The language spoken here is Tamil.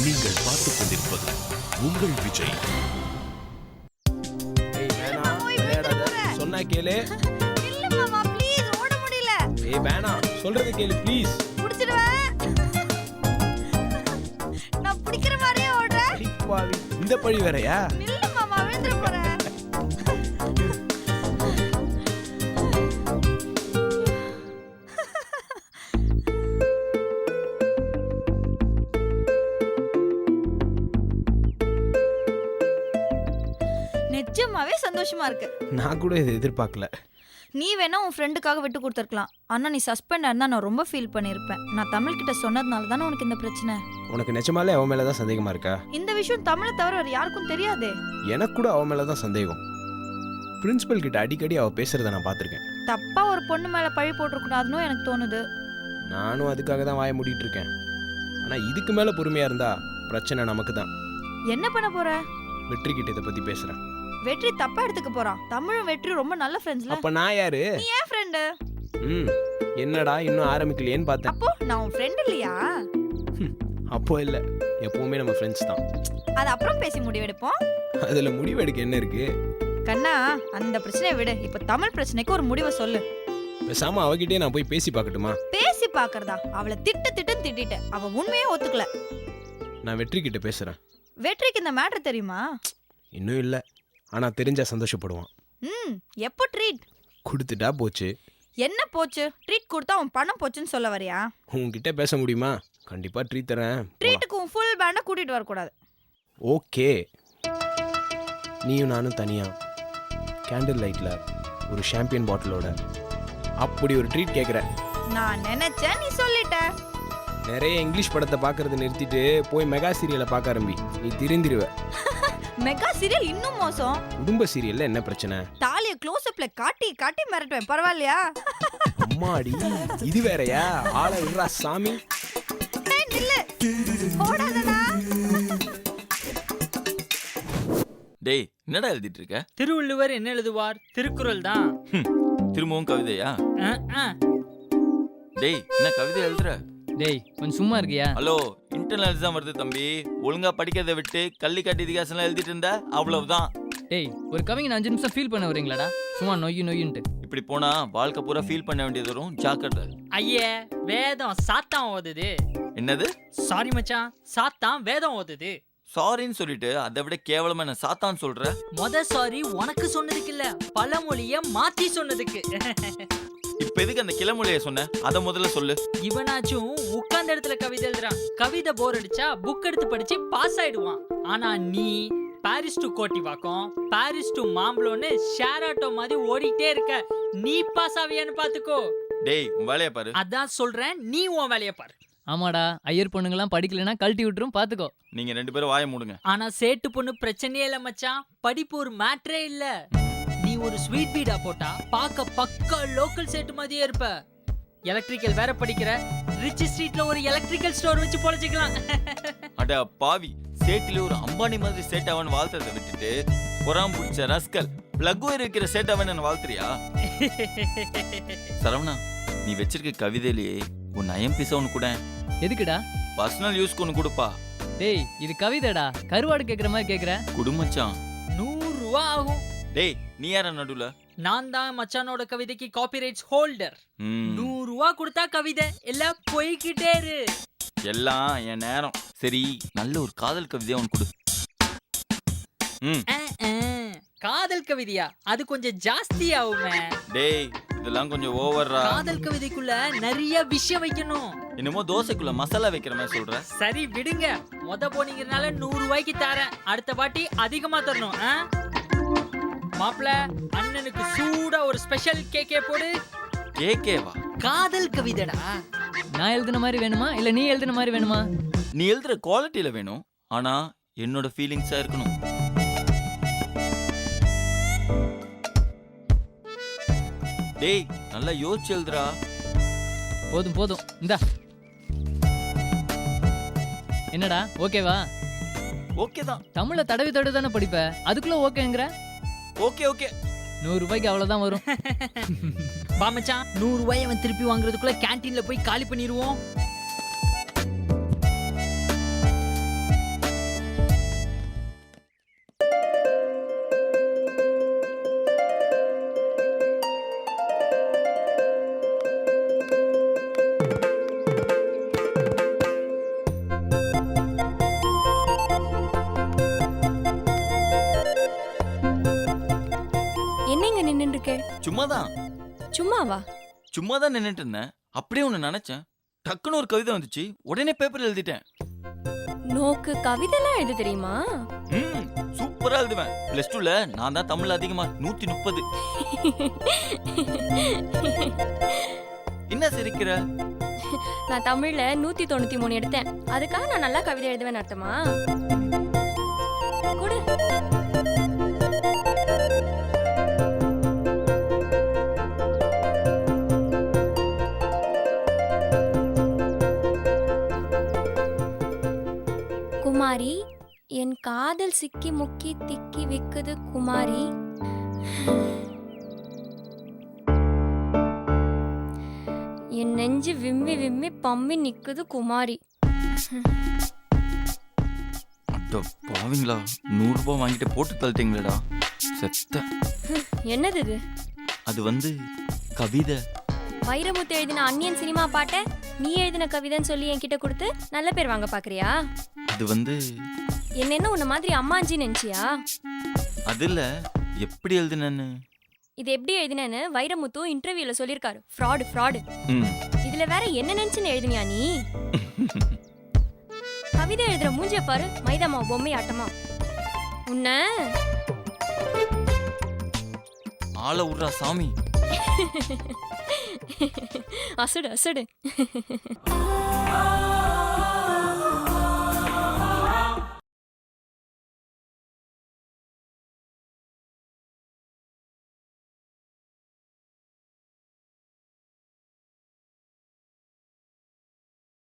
நீங்கள் பார்த்துக் கொண்டிருப்பது உங்கள் விஜய். சொன்னா கேளு. இல்ல மாமா ப்ளீஸ், ஓட முடியல. ஏய் வேணாம், சொல்றது கேளு ப்ளீஸ். புடிச்சிடுவேன். நான் பிடிக்கிற மாதிரியே ஓடுறேன். அடிப்பாவி, இந்த பழி வேறயா? இல்ல மாமா, விழுந்துற போறேன். நிஜமாவே சந்தோஷமா இருக்கு. நான் கூட இதை எதிர்பார்க்கல. நீ வேணா உன் ஃப்ரெண்டுக்காக விட்டு கொடுத்துருக்கலாம். ஆனா நீ சஸ்பெண்ட் இருந்தா நான் ரொம்ப ஃபீல் பண்ணியிருப்பேன். நான் தமிழ் கிட்ட சொன்னதுனால தானே உனக்கு இந்த பிரச்சனை. உனக்கு நிஜமாலே அவன் மேலதான் சந்தேகமா இருக்கா? இந்த விஷயம் தமிழை தவிர வேற யாருக்கும் தெரியாதே. எனக்கு கூட அவன் மேலதான் சந்தேகம். பிரின்சிபல் கிட்ட அடிக்கடி அவ பேசுறத நான் பார்த்திருக்கேன். தப்பா ஒரு பொண்ணு மேல பழி போட்டுக்கூடாதுன்னு எனக்கு தோணுது. நானும் அதுக்காக தான் வாய மூடிட்டு இருக்கேன். ஆனா இதுக்கு மேல பொறுமையா இருந்தா பிரச்சனை நமக்கு தான். என்ன பண்ண போற? வெற்றி கிட்ட இதை பத்தி பேசுறேன். வெற்றி தப்பா எடுத்துக்க போறான். தமிழும் வெற்றி ரொம்ப நல்ல ஃப்ரெண்ட்ஸ்ல. அப்ப நான் யாரு? நீ ஏன் ஃப்ரெண்டு? என்னடா இன்னும் ஆரம்பிக்கலையேன்னு பார்த்தேன். அப்போ நான் உன் ஃப்ரெண்ட் இல்லையா? அப்போ இல்ல, எப்பவுமே நம்ம ஃப்ரெண்ட்ஸ் தான். அது அப்புறம் பேசி முடிவெடுப்போம். அதுல முடிவெடுக்க என்ன இருக்கு? கண்ணா, அந்த பிரச்சனையை விடு. இப்ப தமிழ் பிரச்சனைக்கு ஒரு முடிவை சொல்லு. பேசாம அவகிட்டே நான் போய் பேசி பார்க்கட்டுமா? பேசி பாக்குறதா? அவளை திட்டிட்ட. அவ உண்மையே ஒத்துக்கல. நான் வெற்றி கிட்ட பேசுறேன். வெற்றிக்கு இந்த மேட்டர் தெரியுமா? இன்னும் இல்ல, ஆனா தெரிஞ்சா சந்தோஷப்படுவான். எப்போ ட்ரீட் கொடுத்துட்டா போச்சு. என்ன போச்சு? ட்ரீட் கொடுத்தா அவன் பணம் போச்சுன்னு சொல்ல வரியா? உன்கிட்ட பேச முடியுமா? கண்டிப்பா ட்ரீட் தரேன். ட்ரீட்டுக்கு உன் ஃபுல் பேண்டை கூட்டிட்டு வரக்கூடாது. ஓகே, நீயும் நானும் தனியா கேண்டில் லைட்ல ஒரு ஷாம்பியன் பாட்டிலோட அப்படி ஒரு ட்ரீட் கேட்குறேன். நான் நினைச்சேன், நீ சொல்லிட்ட. நிறைய இங்கிலீஷ் படத்தை பார்க்கறத நிறுத்திட்டு போய் மெகா சீரியலை பார்க்க ஆரம்பி. நீ திருந்திருவ. மெகா சீரியல் இன்னும் மோசம். குடும்ப சீரியல்ல என்ன பிரச்சனை? தாலிய க்ளோஸ் அப்ல காட்டி மிரட்டுவேன். பரவாயில்லையா? அம்மாடி, இது வேறயா? ஆள விடுறா சாமி. ஏய் நில்லு, ஓடாதடா. டேய், என்னடா எழுதிட்டு இருக்க? திருவள்ளுவர் என்ன எழுதுவார்? திருக்குறள் தான். திரும்பவும் கவிதையா? டேய், என்ன கவிதை எழுதுற? டேய், கொஞ்சம் சும்மா இருக்கியா? ஹலோ, இன்டர்னல் எக்ஸாம் வருது தம்பி. ஒழுங்கா படிக்கிறதை விட்டு கள்ளி காட்டி இதிகாசம்லாம் எழுதிட்டு இருந்தா அவ்வளவுதான். டேய், ஒரு கவிங்க 5 நிமிஷம் ஃபீல் பண்ண வரீங்களாடா? சும்மா நொய்யுன்ட்டு இப்படி போனா வாழ்க்கை பூரா ஃபீல் பண்ண வேண்டியது வரும். ஜாக்கிரதை. ஐயே, வேதம் சாத்தான் ஓதுது. என்னது? சாரி மச்சான், சாத்தான் வேதம் ஓதுது. சாரின்னு சொல்லிட்டு அதை விட கேவலமா என்ன சாத்தான்னு சொல்ற? சாரி உனக்கு சொன்னதுக்கு இல்ல, பழமொழிய மாத்தி சொன்னதுக்கு. இப்ப எதுக்கு அந்த கிளமொழிய சொன்ன? அத முதல்ல சொல்லு. இவனாச்சும் உட்கார்ந்த இடத்துல கவிதை எழுதுறான். கவிதை போர் அடிச்சா புக் எடுத்து படிச்சு பாஸ் ஆயிடுவான். ஆனா நீ பாரிஸ் டு கோட்டிவாக்கம், பாரிஸ் டு மாம்பழம்னு ஷேர் ஆட்டோ மாதிரி ஓடிட்டே இருக்க. நீ பாஸ் ஆவியான்னு பாத்துக்கோ. டேய், உன் வேலைய பாரு. அதான் சொல்றேன், நீ உன் வேலைய பாரு. ஆமாடா, ஐயர் பொண்ணுங்கெல்லாம் படிக்கலன்னா கழட்டி விட்டுரும், பாத்துக்கோ. நீங்க 2 பேரும் வாய மூடுங்க. ஆனா சேட்டு பொண்ணு பிரச்சனையே இல்ல மச்சான். படிப்பு ஒரு மேட்டரே இல்ல. நீ ஒரு ஸ்வீட் பீடா போட்டா பாக்க பக்கா லோக்கல் சேட்டு மாதிரியே இருப்ப. எலக்ட்ரிக்கல் வேற படிக்கிற. ரிச் ஸ்ட்ரீட்ல ஒரு எலக்ட்ரிக்கல் ஸ்டோர் வச்சு பொழைச்சிக்கலாம். அட பாவி, சேட்டில ஒரு அம்பானி மாதிரி சேட்டாவன் வாழ்த்துறதை விட்டுட்டு பொறாம பிடிச்ச ரஸ்கல் பிளக் ஒயர் இருக்கிற சேட்டாவன் என்ன வாழ்த்துறியா? சரவணா, நீ வச்சிருக்க கவிதையிலேயே உன் ஐஎம்பிசா ஒன்று கூட. எதுக்குடா? பர்சனல் யூஸ்க்கு ஒன்று கொடுப்பா. டேய், இது கவிதைடா. கருவாடு கேக்குற மாதிரி கேக்குற. குடுமச்சான், 100 ரூபா ஆகும். டேய், நீ யார நடுல? நான் தான் மச்சானோட கவிதைக்கு காப்பிரைட்ஸ் ஹோல்டர். 100 ரூபா கொடுத்தா கவிதை எல்லாம் போய்கிட்டே இரு. எல்லாம் என் நேரம். சரி, நல்ல ஒரு காதல் கவிதையா ஒன்று கொடு. காதல் கவிதையா? அது கொஞ்சம் ஜாஸ்தி ஆகுமே. டேய், இதெல்லாம் கொஞ்சம் ஓவர்ரா. காதல் கவிதைக்குள்ள நிறைய விஷயம் வைக்கணும். என்னமோ தோசைக்குள்ள மசாலா வைக்கிற மாதிரி சொல்ற. சரி விடுங்க, போனீங்கனால 100 ரூபாய்க்கு தரேன். அடுத்த பாட்டி அதிகமா தரணும். மாப்ள, அண்ணனுக்கு சூடா ஒரு ஸ்பெஷல் கேக்கே போடு. கேக்கேவா? காதல் கவிதைடா. நான் எழுதுன மாதிரி வேணுமா இல்ல நீ எழுதுன மாதிரி வேணுமா? நீ எழுதுற குவாலிட்டியில வேணும், ஆனா என்னோட ஃபீலிங்ஸா இருக்கணும். டேய், நல்லா யோசிச்சு எழுதுறா. போதும் இந்தா. என்னடா, ஓகேவா? ஓகே தான். தமிழ்ல தடவி தானே படிப்ப, அதுக்குள்ள ஓகேங்கற? ஓகே 100 ரூபாய்க்கு அவ்வளவுதான் வரும். பா மச்சான், 100 ரூபாயை அவன் திருப்பி வாங்குறதுக்குள்ள கேண்டீன்ல போய் காலி பண்ணிடுவோம். சும்மாதான் சும்மாவா? சும்மாதான் நின்னுட்டு இருந்தேன். அப்படியே ஒண்ணு நினைச்சேன். டக்குன்னு ஒரு கவிதை வந்துச்சு. உடனே பேப்பர்ல எழுதிட்டேன். நோக்கு கவிதைலாம் எழுத தெரியுமா? சூப்பரா எழுதுவேன். பிளஸ் 2ல நான் தான் தமிழ்ல அதிகமா 130. என்ன சிரிக்கிற? நான் தமிழ்ல 193 எடுத்தேன். அதுக்காக நான் நல்லா கவிதை எழுதுவேன் அர்த்தமா? கொடு. குமாரி, என் காதல் சிக்கி முக்கி திக்கி விக்குது குமாரி. என் நெஞ்சு விம்மி விம்மி பம்மி நிக்குது குமாரி. அட பாவிங்களா, 100 ரூபாய் வாங்கிட்டு போட்டு தள்ளிட்டீங்களேடா. செத்த. என்னது இது? அது வந்து கவிதை. வைரமுத்து எழுதின அன்னியன் சினிமா பாட்டை நீ எழுதின கவிதைன்னு சொல்லி என்கிட்ட கொடுத்து நல்ல பேர் வாங்க பாக்குறியா? அது வந்து என்ன உன்ன மாதிரி அம்மாஞ்சி நினைச்சியா? அது இல்ல, எப்படி எழுதுனேன்னு. இது எப்படி எழுதினேன்னு வைரமுத்து இன்டர்வியூல சொல்லிருக்காரு. Fraud fraud. இதுல வேற என்ன நினைச்சுன்னு எழுதினியா நீ? கவிதை எழுதுற மூஞ்சிய பாரு, மைதாமா பொம்மை ஆட்டமா. உன்ன ஆள உர்றா சாமி. அசடு அசடு.